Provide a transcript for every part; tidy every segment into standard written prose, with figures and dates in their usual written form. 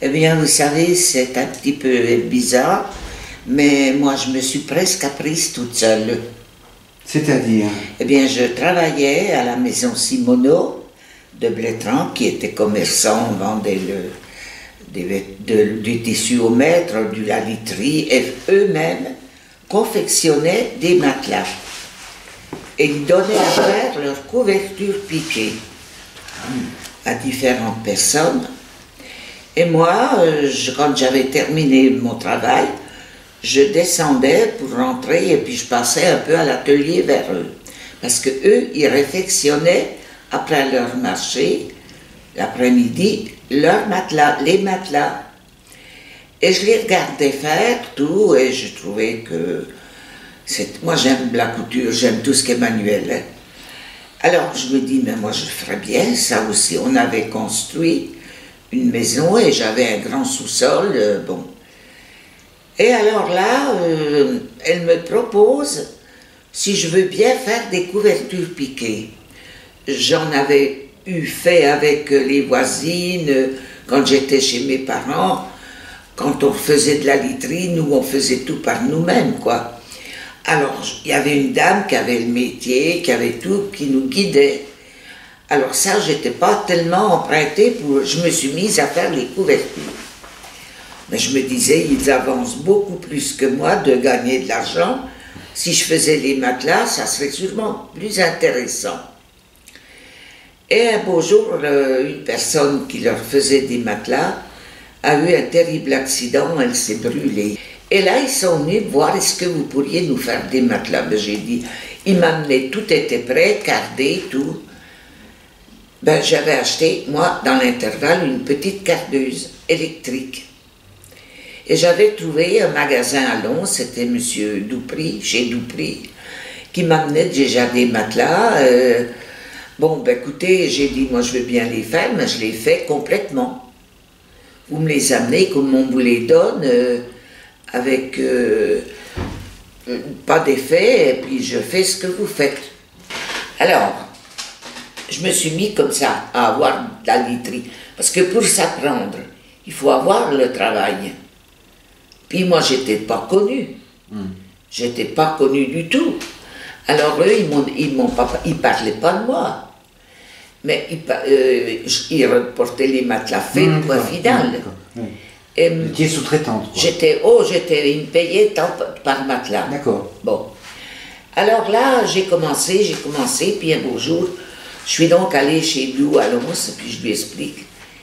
Eh bien, vous savez, c'est un petit peu bizarre, mais moi, je me suis presque apprise toute seule. C'est-à-dire? Eh bien, je travaillais à la maison Simoneau de Blétrand, qui était commerçant, vendait du tissu au mètre, de la literie, et eux-mêmes confectionnaient des matelas. Et ils donnaient à faire leur couverture piquée à différentes personnes. Et moi, quand j'avais terminé mon travail, je descendais pour rentrer et puis je passais un peu à l'atelier vers eux. Parce que eux, ils réfectionnaient, après leur marché, l'après-midi, leurs matelas, les matelas. Et je les regardais faire tout et je trouvais que... Moi, j'aime la couture, j'aime tout ce qui est manuel. Hein. Alors, je me dis, mais moi, je ferais bien ça aussi. On avait construit une maison et j'avais un grand sous-sol, bon. Et alors là, elle me propose si je veux bien faire des couvertures piquées. J'en avais eu fait avec les voisines quand j'étais chez mes parents. Quand on faisait de la literie, nous, on faisait tout par nous-mêmes, quoi. Alors, il y avait une dame qui avait le métier, qui avait tout, qui nous guidait. Alors ça, j'étais pas tellement empruntée pour... Je me suis mise à faire les couvertures. Mais je me disais, ils avancent beaucoup plus que moi de gagner de l'argent. Si je faisais les matelas, ça serait sûrement plus intéressant. Et un beau jour, une personne qui leur faisait des matelas a eu un terrible accident, elle s'est brûlée. Et là, ils sont venus voir, est-ce que vous pourriez nous faire des matelas? Ben, j'ai dit, ils m'amenaient, tout était prêt, cardé, tout. Ben, j'avais acheté, moi, dans l'intervalle, une petite cardeuse électrique. Et j'avais trouvé un magasin à Lons, c'était M. Doupry, chez Doupry, qui m'amenait déjà des matelas. Bon, ben écoutez, j'ai dit, moi je veux bien les faire, mais je les fais complètement. Vous me les amenez comme on vous les donne, avec pas d'effet, et puis je fais ce que vous faites. Alors, je me suis mis comme ça à avoir de la literie, parce que pour s'apprendre, il faut avoir le travail. Puis moi, j'étais pas connue. J'étais pas connue du tout. Alors eux, ils parlaient pas de moi. Mais ils reportaient les matelas faits, quoi, final. Qui est sous-traitante, quoi. Ils me payaient tant par matelas. D'accord. Bon. Alors là, j'ai commencé, puis un beau jour, je suis donc allée chez Lou à Lons, puis je lui explique.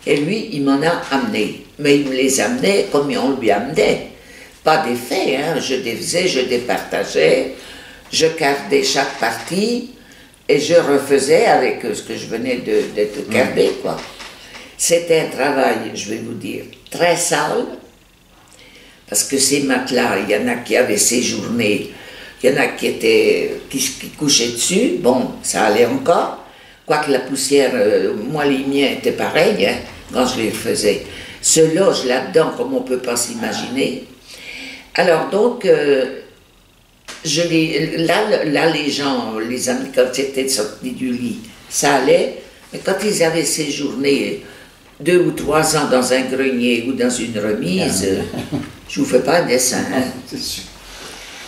Et lui, il m'en a amené. Mais il me les amenait comme on lui amenait. Pas d'effet, hein. Je défaisais, je départageais, je cardais chaque partie et je refaisais avec ce que je venais de carder, quoi. C'était un travail, je vais vous dire, très sale, parce que ces matelas, il y en a qui avaient séjourné, il y en a qui couchaient dessus, bon, ça allait encore, quoique la poussière, moi les miens étaient pareils, hein, quand je les faisais. Se loge là-dedans comme on ne peut pas s'imaginer. Alors donc, là les gens, les amis, quand j'étais sortis du lit, ça allait, mais quand ils avaient séjourné 2 ou 3 ans dans un grenier ou dans une remise, je ne vous fais pas un dessin. Hein. C'est sûr.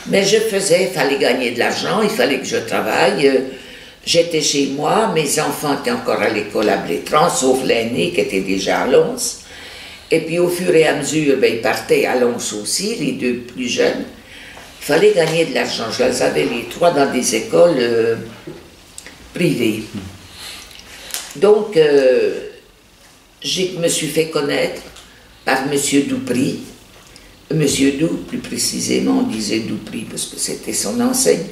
Mais je faisais, il fallait gagner de l'argent, il fallait que je travaille. J'étais chez moi, mes enfants étaient encore à l'école à Blétrand, sauf l'aîné qui était déjà à Lons. Et puis au fur et à mesure, ben, ils partaient à Lons aussi, les 2 plus jeunes. Il fallait gagner de l'argent. Je les avais les 3 dans des écoles privées. Donc, je me suis fait connaître par M. Doupry. M. Doux, plus précisément, on disait Doupry parce que c'était son enseigne.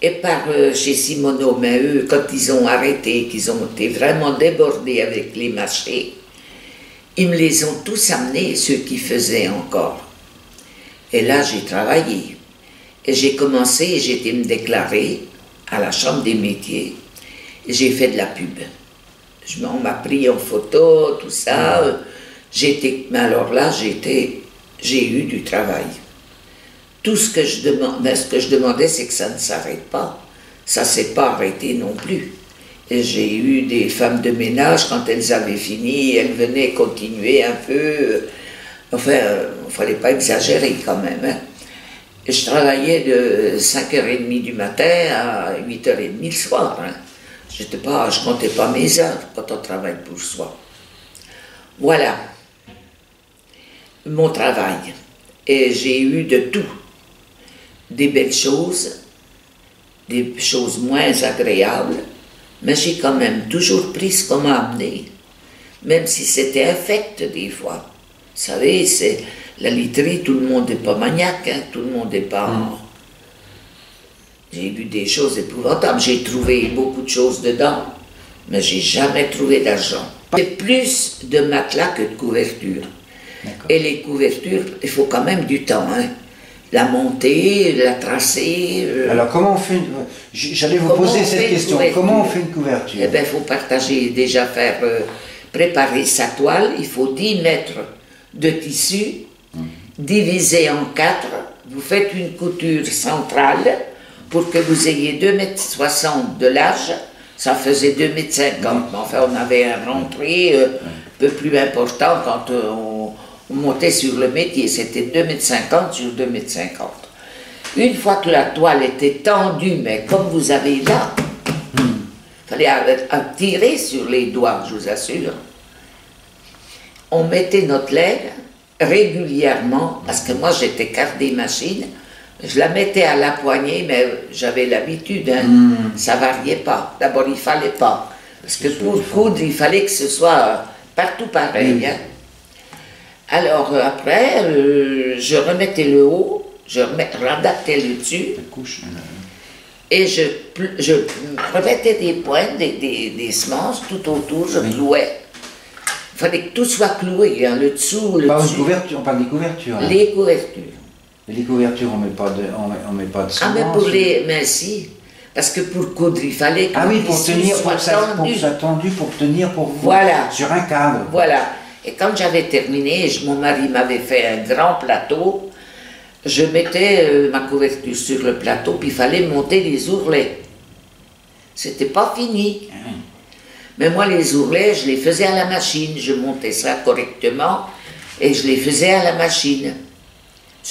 Et par chez Simoneau, mais eux, quand ils ont arrêté, qu'ils ont été vraiment débordés avec les marchés, ils me les ont tous amenés, ceux qui faisaient encore. Et là, j'ai travaillé. Et j'ai commencé, j'ai été me déclarer à la Chambre des métiers. Et j'ai fait de la pub. On m'a pris en photo, tout ça. Mais alors là, j'ai eu du travail. Tout ce que je demandais, c'est que ça ne s'arrête pas. Ça ne s'est pas arrêté non plus. Et j'ai eu des femmes de ménage, quand elles avaient fini, elles venaient continuer un peu. Enfin, il ne fallait pas exagérer quand même. Hein. Et je travaillais de 5h30 du matin à 8h30 le soir. Hein. Je ne comptais pas mes heures quand on travaille pour soi. Voilà mon travail. Et j'ai eu de tout. Des belles choses, des choses moins agréables, mais j'ai quand même toujours pris ce qu'on m'a amené, même si c'était infect des fois. Vous savez, c'est la literie, tout le monde n'est pas maniaque, hein, tout le monde n'est pas... J'ai vu des choses épouvantables, j'ai trouvé beaucoup de choses dedans, mais j'ai jamais trouvé d'argent. C'est plus de matelas que de couvertures. Et les couvertures, il faut quand même du temps, hein. La monter, la tracer. Alors comment on fait une... J'allais vous poser cette question. Comment on fait une couverture? Eh bien, il faut partager, déjà préparer sa toile. Il faut 10 mètres de tissu, divisé en 4. Vous faites une couture centrale pour que vous ayez 2,60 m de large. Ça faisait 2,50 m. Enfin, on avait un rentré un peu plus important quand on montait sur le métier, c'était 2,50 m sur 2,50 m. Une fois que la toile était tendue, mais comme vous avez là, il fallait tirer sur les doigts, je vous assure. On mettait notre laine régulièrement, parce que moi j'étais cardé machine, je la mettais à la poignée, mais j'avais l'habitude, hein, ça variait pas. D'abord il fallait pas, parce que pour coudre, il fallait que ce soit partout pareil. Hein. Alors après, je remettais le haut, je radaptais le dessus, et je remettais des pointes, des semences tout autour, je clouais. Il fallait que tout soit cloué, hein, le dessous, le dessus. On parle des couvertures. Hein. Les couvertures. Et les couvertures, on met pas de semences. Ah mais si, parce que pour coudre, il fallait que pour tenir, pour que ça tendu, pour tenir sur un cadre. Voilà. Et quand j'avais terminé, mon mari m'avait fait un grand plateau, je mettais ma couverture sur le plateau, puis il fallait monter les ourlets. C'était pas fini. Mais moi, les ourlets, je les faisais à la machine. Je montais ça correctement et je les faisais à la machine.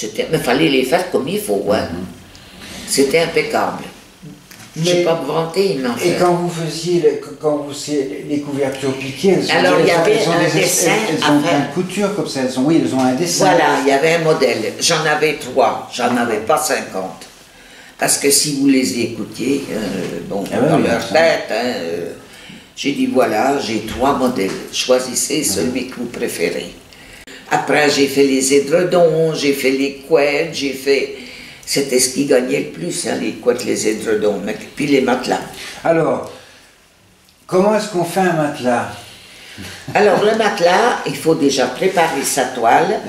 Mais il fallait les faire comme il faut. Hein. C'était impeccable. Je ne vais pas me vanter, non. Et quand vous faisiez les couvertures piquées, il y avait un dessin elles ont plein de couture comme ça, elles ont un dessin. Voilà, il y avait un modèle. J'en avais 3, j'en avais pas 50. Parce que si vous les écoutiez, dans leur tête, j'ai dit voilà, j'ai 3 modèles, choisissez celui que vous préférez. Après, j'ai fait les édredons, j'ai fait les couettes, j'ai fait... C'était ce qui gagnait le plus, hein, les couettes, les édredons, puis les matelas. Alors, comment est-ce qu'on fait un matelas? Alors, le matelas, il faut déjà préparer sa toile,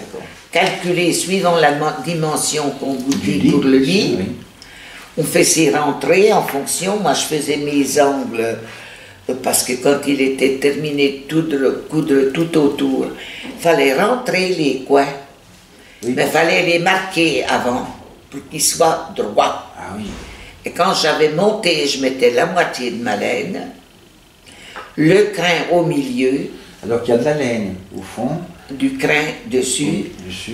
calculer suivant la dimension qu'on vous dit pour le lit. Oui. On fait ses rentrées en fonction. Moi, je faisais mes angles, parce que quand il était terminé de coudre tout autour, il fallait rentrer les coins, mais il fallait les marquer avant, pour qu'ils soient droits. Ah oui. Et quand j'avais monté, je mettais la moitié de ma laine, le crin au milieu. Alors qu'il y a de la laine au fond. Du crin dessus,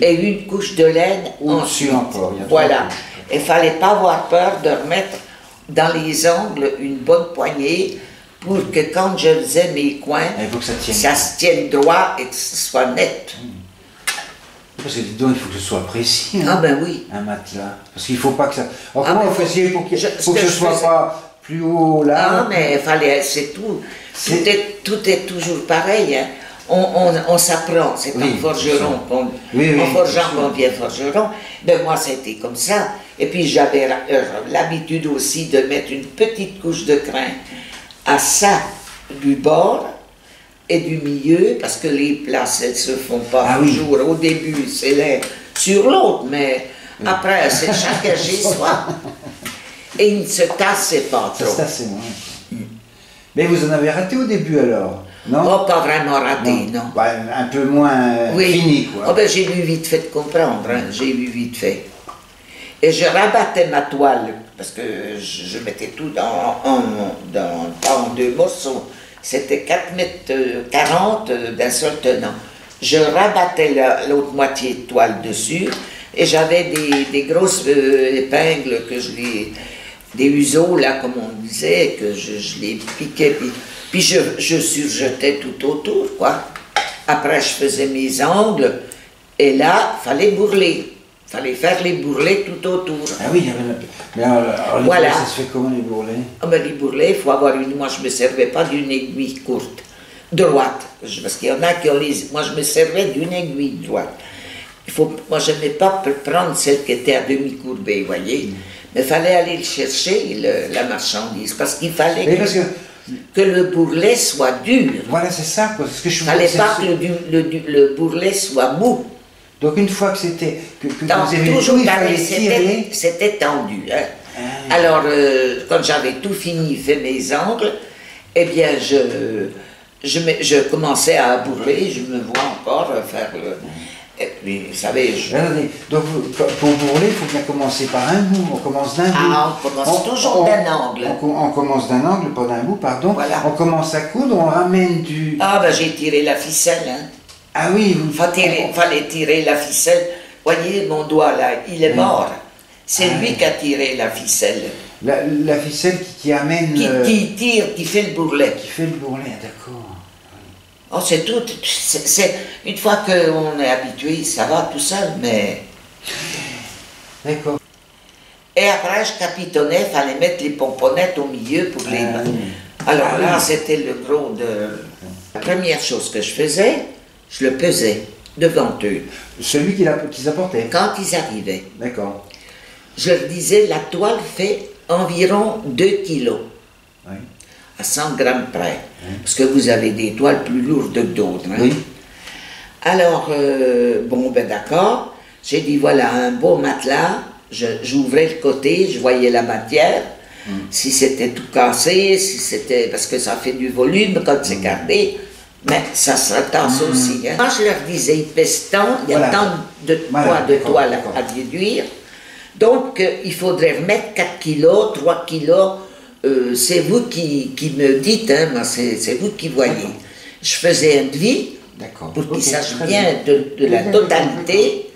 et une couche de laine au-dessus encore. Voilà. Il ne fallait pas avoir peur de remettre dans les angles une bonne poignée pour que quand je faisais mes coins, ça se tienne droit et que ce soit net. Parce que dis donc, il faut que ce soit précis. Hein, ah ben oui. Un matelas. Parce qu'il ne faut pas que ça... Alors comment vous faisiez pour que ce ne soit pas plus haut là? Ah mais il fallait, c'est tout. Tout est toujours pareil. Hein. On s'apprend, c'est en forgeron, en forgeant qu'on devient forgeron. Ben moi c'était comme ça. Et puis j'avais l'habitude aussi de mettre une petite couche de crin à ça du bord et du milieu, parce que les places elles se font pas toujours. Au début c'est l'un sur l'autre, mais après c'est chacun chez soi. Et il ne se tassait pas trop. Ça c'est moins. Mais vous en avez raté au début alors? Non? Oh, pas vraiment raté, non. Bah, un peu moins fini, quoi. Oh, ben, j'ai eu vite fait de comprendre, hein. J'ai eu vite fait. Et je rabattais ma toile, parce que je mettais tout en deux morceaux. C'était 4,40 m d'un seul tenant. Je rabattais l'autre moitié de toile dessus, et j'avais des grosses épingles que des useaux, là, comme on disait, que je les piquais, puis je surjetais tout autour, quoi. Après, je faisais mes angles, et là, il fallait bourreler. Il fallait faire les bourrelets tout autour. Ah oui, mais alors les voilà. bourrelets, ça se fait comment les bourrelets? Ah ben, les bourrelets, il faut avoir moi je ne me servais pas d'une aiguille courte, droite, parce qu'il y en a qui ont moi je me servais d'une aiguille droite. Moi je n'aimais pas prendre celle qui était à demi courbée, vous voyez, mais il fallait aller chercher la marchandise, parce qu'il fallait que le bourrelet soit dur. Voilà, c'est ça, quoi. Il ne fallait pas que le bourrelet soit mou. Donc une fois que c'était que vous avez toujours tout, il fallait tirer. C'était tendu. Hein. Ah. Alors, quand j'avais tout fini, fait mes angles, eh bien, je commençais à bourreler, je me vois encore faire le... Et puis, vous savez... Donc, pour bourreler, il faut bien commencer par un bout, on commence d'un bout. Ah, on commence toujours d'un angle. On commence d'un angle, pas d'un bout, pardon. Voilà. On commence à coudre, on ramène du... Ah, ben j'ai tiré la ficelle, hein. Ah oui, fallait tirer la ficelle. Voyez, mon doigt là, il est mort. C'est lui qui a tiré la ficelle. La ficelle qui amène... Qui tire, qui fait le bourrelet. Qui fait le bourrelet, d'accord. Oh, c'est tout. Une fois qu'on est habitué, ça va tout seul, mais... D'accord. Et après, je capitonnais, il fallait mettre les pomponnettes au milieu pour les... Alors là, c'était le gros de... La première chose que je faisais, je le pesais devant eux. Celui qu'ils apportaient? Quand ils arrivaient. D'accord. Je leur disais, la toile fait environ 2 kilos. Oui. À 100 grammes près. Oui. Parce que vous avez des toiles plus lourdes que d'autres. Hein? Oui. Alors, bon, ben d'accord. J'ai dit, voilà, un beau matelas. J'ouvrais le côté, je voyais la matière. Si c'était tout cassé, si c'était... Parce que ça fait du volume quand c'est gardé. Mais ça se tasse aussi. Hein. Quand je leur disais, il pèse tant, il y a tant de poids de toile à déduire. Donc, il faudrait remettre 4 kilos, 3 kilos. C'est vous qui me dites, hein, c'est vous qui voyez. Je faisais un devis pour qu'ils sachent bien de la totalité.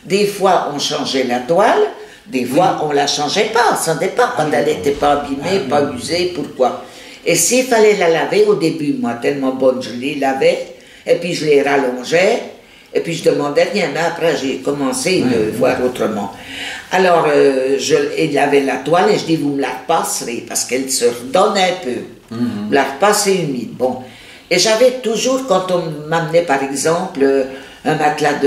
Des fois, on changeait la toile. Des fois, on ne la changeait pas. Ça dépend. Quand elle n'était pas abîmée, pas usée, pourquoi? Et s'il fallait la laver au début, moi, tellement bonne, je les lavais, et puis je les rallongeais, et puis je demandais rien. Mais après, j'ai commencé de voir autrement. Alors, il avait la toile, et je dis, vous me la repasserez, parce qu'elle se redonne un peu. Vous la repassez humide. Bon. Et j'avais toujours, quand on m'amenait, par exemple, un matelas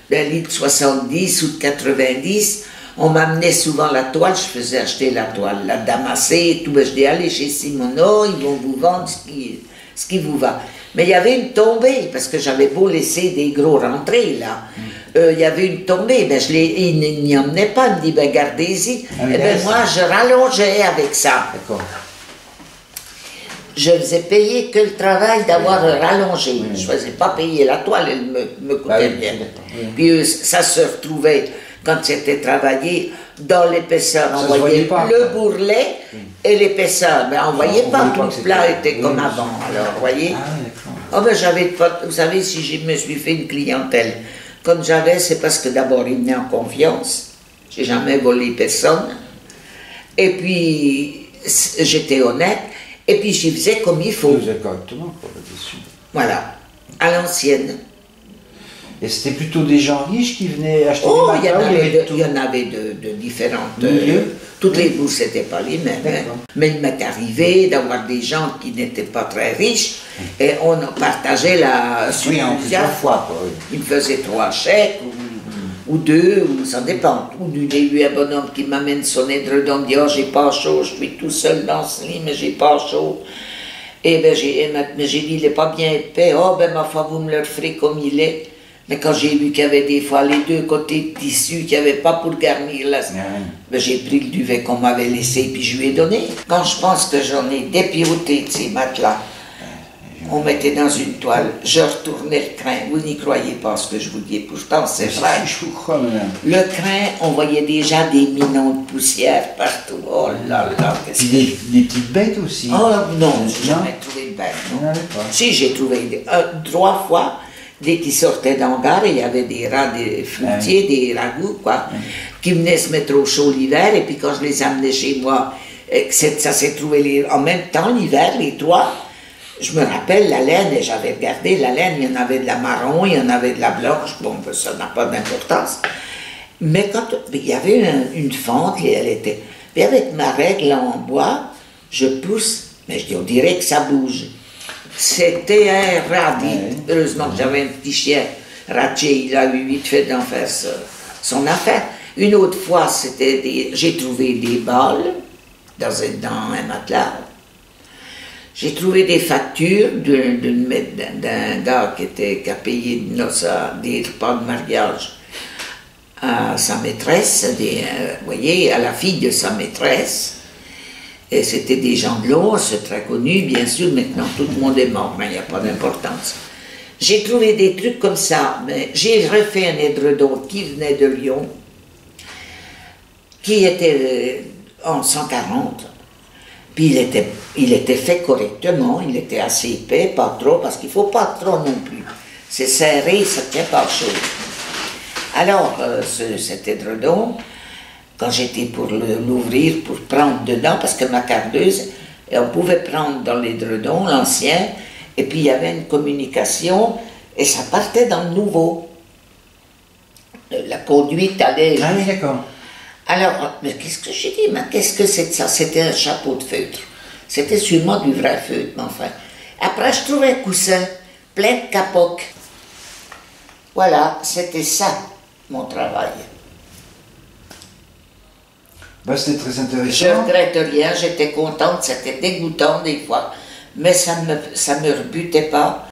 d'un litre 70 ou de 90, on m'amenait souvent la toile, je faisais acheter la toile, la damassée et tout. Je dis, allez chez Simoneau, ils vont vous vendre ce qui vous va. Mais il y avait une tombée, parce que j'avais beau laisser des gros rentrées, là. Il y avait une tombée, ben il n'y emmenait pas, il me dit, ben gardez-y. Et ben moi, je rallongeais avec ça. Je faisais payer que le travail d'avoir rallongé. Je ne faisais pas payer la toile, elle me coûtait bien. Puis ça se retrouvait... Quand c'était travaillé, dans l'épaisseur, on voyait le bourrelet et l'épaisseur. Mais on ne voyait pas, tout le plat était comme avant. Alors, vous voyez? Oh, ben, vous savez, si je me suis fait une clientèle comme j'avais, c'est parce que d'abord, il venait en confiance. Je n'ai jamais volé personne. Et puis, j'étais honnête. Et puis, j'y faisais comme il faut. Vous êtes correctement, là-dessus. Voilà, à l'ancienne. Et c'était plutôt des gens riches qui venaient acheter des matelas? Il y en avait de différentes... toutes les bourses n'étaient pas les mêmes. Hein. Mais il m'est arrivé d'avoir des gens qui n'étaient pas très riches et on partageait la suite plusieurs fois. Ils me faisaient 3 chèques ou 2, ou ça dépend. Ou j'ai eu un bonhomme qui m'amène son édredon, dit « Oh, j'ai pas chaud, je suis tout seul dans ce lit, mais j'ai pas chaud. » Et ben j'ai dit « Il n'est pas bien épais. » « Oh, ben ma foi, vous me le ferez comme il est. » Mais quand j'ai vu qu'il y avait des fois les 2 côtés de tissu qu'il n'y avait pas pour garnir là, ben j'ai pris le duvet qu'on m'avait laissé et puis je lui ai donné. Quand je pense que j'en ai dépioté de ces matelas, On mettait dans une toile, je retournais le crin. Vous n'y croyez pas ce que je vous dis, pourtant c'est vrai. Je vous crois, madame. Le crin, on voyait déjà des minons de poussière partout. Oh là là, qu'est-ce que... Des petites bêtes aussi. Oh non, j'ai jamais trouvé de bête. Non. Si, j'ai trouvé 3 fois, dès qu'ils sortaient d'hangar, il y avait des rats, des fruitiers, des ragoûts, quoi, qui venaient se mettre au chaud l'hiver, et puis quand je les amenais chez moi, ça s'est trouvé en même temps l'hiver, les 3. Je me rappelle la laine, et j'avais regardé la laine, il y en avait de la marron, il y en avait de la blanche, bon, ben, ça n'a pas d'importance. Mais quand il y avait une fente, et elle était... Et avec ma règle en bois, je pousse, mais je dis, on dirait que ça bouge. C'était un radis. Heureusement que j'avais un petit chien, Ratché, il a eu vite fait d'en faire son affaire. Une autre fois, j'ai trouvé des balles dans un matelas. J'ai trouvé des factures d'un gars qui a payé de noces des repas de mariage à sa maîtresse, vous voyez, à la fille de sa maîtresse. Et c'était des gens de l'eau, c'est très connu, bien sûr, maintenant tout le monde est mort, mais il n'y a pas d'importance. J'ai trouvé des trucs comme ça, mais j'ai refait un édredon qui venait de Lyon, qui était en 140. Puis il était fait correctement, il était assez épais, pas trop, parce qu'il ne faut pas trop non plus. C'est serré, ça ne tient pas chaud. Alors, cet édredon, quand j'étais pour l'ouvrir, pour prendre dedans, parce que ma cardeuse, on pouvait prendre dans l'édredon, l'ancien, et puis il y avait une communication, et ça partait dans le nouveau. La conduite allait... Ah oui, d'accord. Alors, mais qu'est-ce que j'ai dit? Mais qu'est-ce que c'est que ça? C'était un chapeau de feutre. C'était sûrement du vrai feutre, mais enfin. Après, je trouvais un coussin plein de capoques. Voilà, c'était ça, mon travail. Bah, c'était très intéressant. Je ne regrette rien, j'étais contente, c'était dégoûtant des fois, mais ça me rebutait pas.